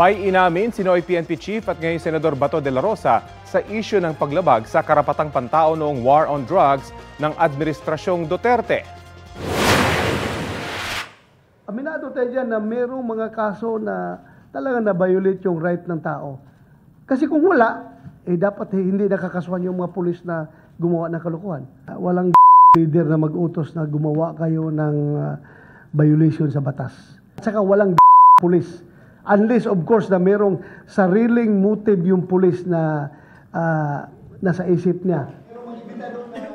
May inamin si Noy PNP Chief at ngayon Senador Bato de la Rosa sa isyu ng paglabag sa karapatang pantao noong war on drugs ng Administrasyong Duterte. Aminado tayo dyan na mayroong mga kaso na talagang na-violate yung right ng tao. Kasi kung wala, dapat hindi nakakasuhan yung mga pulis na gumawa ng kalokohan. Walang leader na mag-utos na gumawa kayo ng violation sa batas. At saka walang pulis. Unless, of course, na mayroong sariling motive yung pulis na nasa isip niya.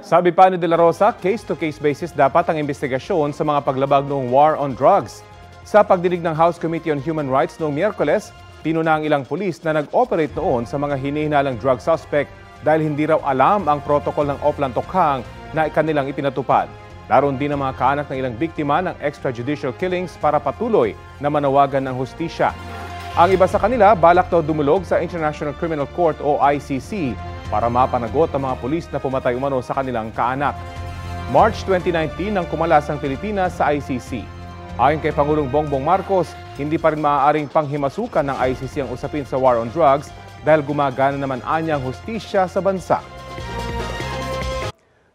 Sabi pa ni De La Rosa, case-to-case basis dapat ang investigasyon sa mga paglabag noong war on drugs. Sa pagdinig ng House Committee on Human Rights noong Miyerkules, pinuna ang ilang pulis na nag-operate noon sa mga hinihinalang drug suspect dahil hindi raw alam ang protocol ng Oplan Tokhang na kanilang ipinatupad. Laron din ang mga kaanak ng ilang biktima ng extrajudicial killings para patuloy na manawagan ng hustisya. Ang iba sa kanila, balak daw dumulog sa International Criminal Court o ICC para mapanagot ang mga pulis na pumatay umano sa kanilang kaanak. March 2019 nang kumalas ang Pilipinas sa ICC. Ayon kay Pangulong Bongbong Marcos, hindi pa rin maaaring panghimasukan ng ICC ang usapin sa war on drugs dahil gumagana naman anyang hustisya sa bansa.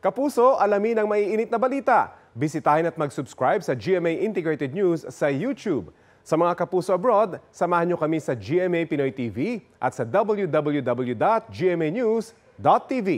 Kapuso, alamin ang maiinit na balita. Bisitahin at mag-subscribe sa GMA Integrated News sa YouTube. Sa mga kapuso abroad, samahan nyo kami sa GMA Pinoy TV at sa www.gmanews.tv.